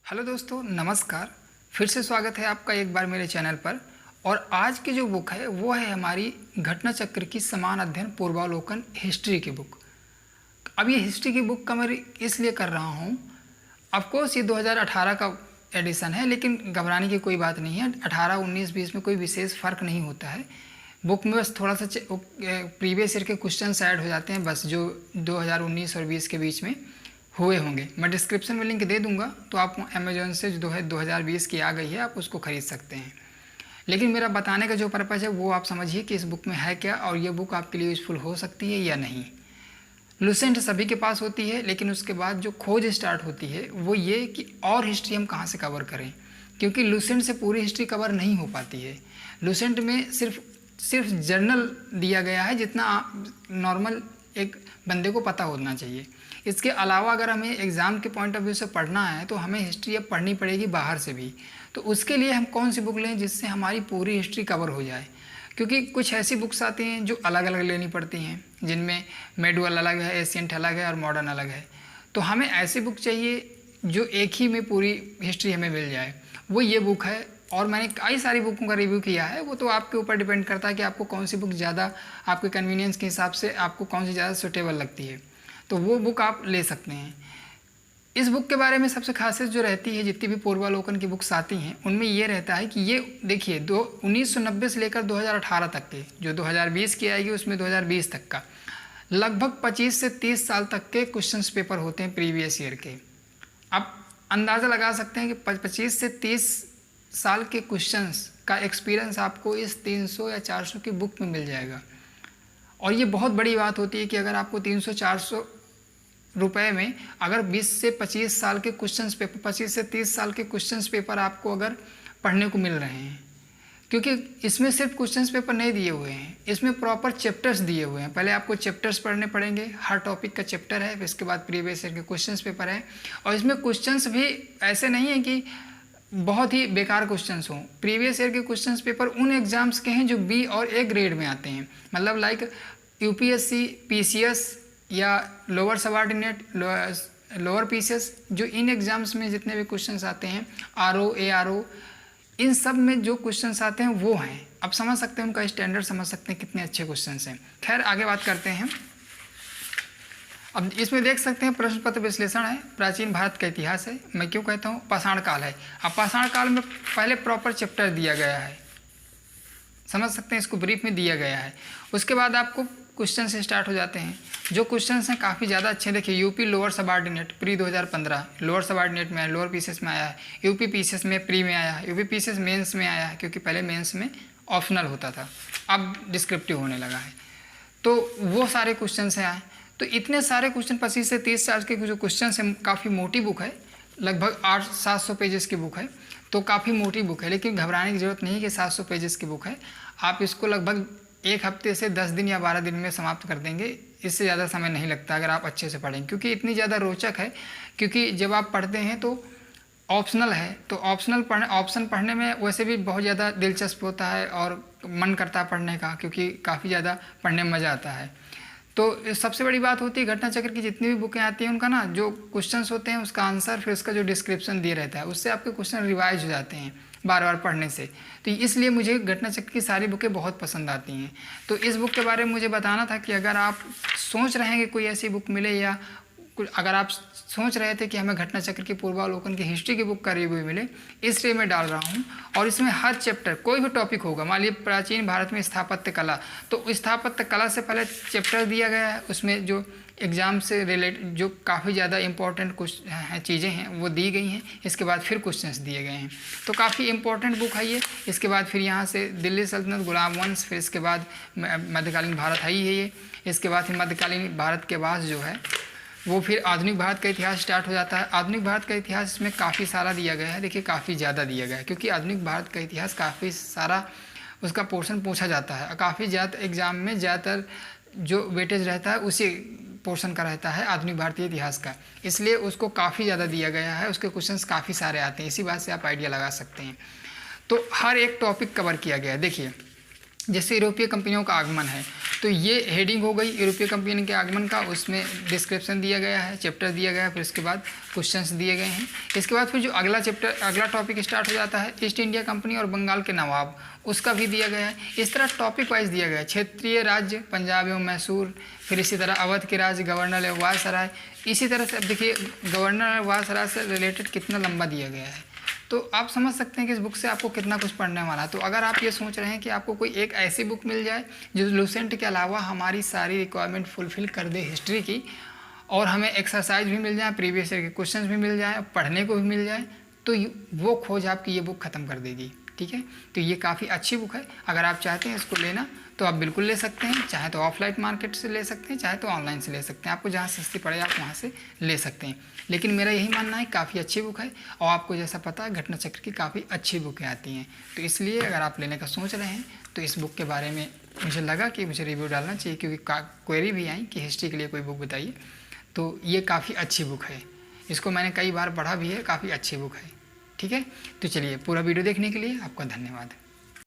Hello दोस्तों, नमस्कार। फिर से स्वागत है आपका एक बार मेरे चैनल पर। और आज की जो बुक है वो है हमारी घटना चक्र की समान अध्ययन पूर्वावलोकन हिस्ट्री की बुक। अब ये हिस्ट्री की बुक का मैं इसलिए कर रहा हूँ, ऑफकोर्स ये 2018 का एडिशन है, लेकिन घबराने की कोई बात नहीं है। 18, 19, 20 में कोई विशेष फ़र्क नहीं होता है। बुक में बस थोड़ा सा प्रीवियस ईयर के क्वेश्चन ऐड हो जाते हैं, बस जो 2019 और 20 के बीच में हुए होंगे। मैं डिस्क्रिप्शन में लिंक दे दूंगा, तो आप अमेजोन से जो है 2020 की आ गई है, आप उसको ख़रीद सकते हैं। लेकिन मेरा बताने का जो पर्पज़ है वो आप समझिए कि इस बुक में है क्या और ये बुक आपके लिए यूज़फुल हो सकती है या नहीं। लुसेंट सभी के पास होती है, लेकिन उसके बाद जो खोज स्टार्ट होती है वो ये कि और हिस्ट्री हम कहाँ से कवर करें, क्योंकि लुसेंट से पूरी हिस्ट्री कवर नहीं हो पाती है। लुसेंट में सिर्फ जर्नल दिया गया है जितना नॉर्मल एक बंदे को पता होना चाहिए। इसके अलावा अगर हमें एग्ज़ाम के पॉइंट ऑफ व्यू से पढ़ना है तो हमें हिस्ट्री अब पढ़नी पड़ेगी बाहर से भी। तो उसके लिए हम कौन सी बुक लें जिससे हमारी पूरी हिस्ट्री कवर हो जाए, क्योंकि कुछ ऐसी बुक्स आती हैं जो अलग अलग लेनी पड़ती हैं, जिनमें मेडुअल अलग है, एशियंट अलग है और मॉडर्न अलग है। तो हमें ऐसी बुक चाहिए जो एक ही में पूरी हिस्ट्री हमें मिल जाए, वो ये बुक है। और मैंने कई सारी बुकों का रिव्यू किया है, वो तो आपके ऊपर डिपेंड करता है कि आपको कौन सी बुक ज़्यादा आपके कन्वीनियंस के हिसाब से आपको कौन सी ज़्यादा सूटेबल लगती है, तो वो बुक आप ले सकते हैं। इस बुक के बारे में सबसे खासियत जो रहती है, जितनी भी पूर्वावलोकन की बुक्स आती हैं उनमें ये रहता है कि ये देखिए 1990 से लेकर 2018 तक के, जो 2020 की आएगी उसमें 2020 तक का लगभग 25 से 30 साल तक के क्वेश्चंस पेपर होते हैं प्रीवियस ईयर के। आप अंदाज़ा लगा सकते हैं कि 25 से 30 साल के क्वेश्चंस का एक्सपीरियंस आपको इस 300 या 400 की बुक में मिल जाएगा। और ये बहुत बड़ी बात होती है कि अगर आपको 300-400 रुपए में अगर 20 से 25 साल के क्वेश्चंस पेपर, 25 से 30 साल के क्वेश्चंस पेपर आपको अगर पढ़ने को मिल रहे हैं, क्योंकि इसमें सिर्फ क्वेश्चंस पेपर नहीं दिए हुए हैं, इसमें प्रॉपर चैप्टर्स दिए हुए हैं। पहले आपको चैप्टर्स पढ़ने पड़ेंगे, हर टॉपिक का चैप्टर है, फिर इसके बाद प्रीवियस ईयर के क्वेश्चंस पेपर है। और इसमें क्वेश्चंस भी ऐसे नहीं है कि बहुत ही बेकार क्वेश्चंस हों। प्रीवियस ईयर के क्वेश्चंस पेपर उन एग्जाम्स के हैं जो बी और ए ग्रेड में आते हैं, मतलब लाइक यूपीएससी, पीसीएस या लोअर सबऑर्डिनेट, लोअर पीसीएस, जो इन एग्जाम्स में जितने भी क्वेश्चंस आते हैं, आरओ, एआरओ, इन सब में जो क्वेश्चंस आते हैं वो हैं। अब समझ सकते हैं उनका स्टैंडर्ड, समझ सकते हैं कितने अच्छे क्वेश्चंस हैं। खैर आगे बात करते हैं। अब इसमें देख सकते हैं प्रश्न पत्र विश्लेषण है, प्राचीन भारत का इतिहास है। मैं क्यों कहता हूँ पाषाण काल है। अब पाषाण काल में पहले प्रॉपर चैप्टर दिया गया है, समझ सकते हैं, इसको ब्रीफ में दिया गया है। उसके बाद आपको क्वेश्चन से स्टार्ट हो जाते हैं। जो क्वेश्चंस हैं काफ़ी ज़्यादा अच्छे। देखिए UP lower subordinate pre 2015 lower subordinate में आया, लोअर पीसीएस में आया है। यूपी पीसीएस में प्री में आया है, यूपी पीसीएस मेंस में आया है, क्योंकि पहले मेंस में ऑप्शनल होता था, अब डिस्क्रिप्टिव होने लगा है। तो वो सारे क्वेश्चन हैं आए। तो इतने सारे क्वेश्चन 25 से 30 साल के जो क्वेश्चन हैं, काफ़ी मोटी बुक है, लगभग 800-700 पेजेस की बुक है। तो काफ़ी मोटी बुक है, लेकिन घबराने की ज़रूरत नहीं है कि 700 पेजेस की बुक है। आप इसको लगभग 1 हफ्ते से 10 दिन या 12 दिन में समाप्त कर देंगे। इससे ज़्यादा समय नहीं लगता अगर आप अच्छे से पढ़ेंगे, क्योंकि इतनी ज़्यादा रोचक है। क्योंकि जब आप पढ़ते हैं तो ऑप्शनल है, तो ऑप्शन पढ़ने में वैसे भी बहुत ज़्यादा दिलचस्प होता है और मन करता है पढ़ने का, क्योंकि काफ़ी ज़्यादा पढ़ने में मज़ा आता है। तो सबसे बड़ी बात होती है घटना चक्र की जितनी भी बुकें आती हैं उनका ना जो क्वेश्चंस होते हैं उसका आंसर, फिर उसका जो डिस्क्रिप्शन दिया रहता है, उससे आपके क्वेश्चन रिवाइज हो जाते हैं बार बार पढ़ने से। तो इसलिए मुझे घटना चक्र की सारी बुकें बहुत पसंद आती हैं। तो इस बुक के बारे में मुझे बताना था कि अगर आप सोच रहे हैं कि कोई ऐसी बुक मिले, या अगर आप सोच रहे थे कि हमें घटना चक्र की पूर्वावलोकन की हिस्ट्री की बुक का रिव्यू मिले, इसलिए मैं डाल रहा हूँ। और इसमें हर चैप्टर, कोई भी टॉपिक होगा, मान लीजिए प्राचीन भारत में स्थापत्य कला, तो स्थापत्य कला से पहले चैप्टर दिया गया है, उसमें जो एग्ज़ाम से रिलेटेड जो काफ़ी ज़्यादा इंपॉर्टेंट कुछ चीज़ें हैं वो दी गई हैं। इसके बाद फिर क्वेश्चंस दिए गए हैं, तो काफ़ी इंपॉर्टेंट बुक है ये। इसके बाद फिर यहाँ से दिल्ली सल्तनत, गुलाम वंश, फिर इसके बाद मध्यकालीन भारत है ही है ये। इसके बाद फिर मध्यकालीन भारत के बाद जो है वो फिर आधुनिक भारत का इतिहास स्टार्ट हो जाता है। आधुनिक भारत का इतिहास इसमें काफ़ी सारा दिया गया है। देखिए काफ़ी ज़्यादा दिया गया है, क्योंकि आधुनिक भारत का इतिहास काफ़ी सारा उसका पोर्शन पूछा जाता है। काफ़ी ज़्यादा एग्ज़ाम में ज़्यादातर जो वेटेज रहता है उसी पोर्शन का रहता है आधुनिक भारतीय इतिहास का, इसलिए उसको काफ़ी ज़्यादा दिया गया है। उसके क्वेश्चंस काफ़ी सारे आते हैं, इसी बात से आप आइडिया लगा सकते हैं। तो हर एक टॉपिक कवर किया गया है। देखिए जैसे यूरोपीय कंपनियों का आगमन है, तो ये हेडिंग हो गई यूरोपीय कंपनी के आगमन का, उसमें डिस्क्रिप्शन दिया गया है, चैप्टर दिया गया है, फिर उसके बाद क्वेश्चंस दिए गए हैं। इसके बाद फिर जो अगला चैप्टर, अगला टॉपिक स्टार्ट हो जाता है ईस्ट इंडिया कंपनी और बंगाल के नवाब, उसका भी दिया गया है। इस तरह टॉपिक वाइज दिया गया है। क्षेत्रीय राज्य पंजाब एवं मैसूर, फिर इसी तरह अवध के राज्य गवर्नर एवं वायसराय। इसी तरह से अब देखिए गवर्नर और वायसराय से रिलेटेड कितना लंबा दिया गया है, तो आप समझ सकते हैं कि इस बुक से आपको कितना कुछ पढ़ने वाला है। तो अगर आप ये सोच रहे हैं कि आपको कोई एक ऐसी बुक मिल जाए जो लूसेंट के अलावा हमारी सारी रिक्वायरमेंट फुलफिल कर दे हिस्ट्री की, और हमें एक्सरसाइज भी मिल जाए, प्रीवियस ईयर के क्वेश्चंस भी मिल जाए, पढ़ने को भी मिल जाए, तो वो खोज आपकी ये बुक ख़त्म कर देगी। ठीक है, तो ये काफ़ी अच्छी बुक है। अगर आप चाहते हैं इसको लेना तो आप बिल्कुल ले सकते हैं, चाहे तो ऑफलाइन मार्केट से ले सकते हैं, चाहे तो ऑनलाइन से ले सकते हैं। आपको जहाँ सस्ती पड़े आप वहाँ से ले सकते हैं। लेकिन मेरा यही मानना है काफ़ी अच्छी बुक है, और आपको जैसा पता है घटना चक्र की काफ़ी अच्छी बुकें आती हैं। तो इसलिए अगर आप लेने का सोच रहे हैं तो इस बुक के बारे में मुझे लगा कि मुझे रिव्यू डालना चाहिए, क्योंकि क्वेरी भी आई कि हिस्ट्री के लिए कोई बुक बताइए। तो ये काफ़ी अच्छी बुक है, इसको मैंने कई बार पढ़ा भी है, काफ़ी अच्छी बुक है। ठीक है, तो चलिए पूरा वीडियो देखने के लिए आपका धन्यवाद।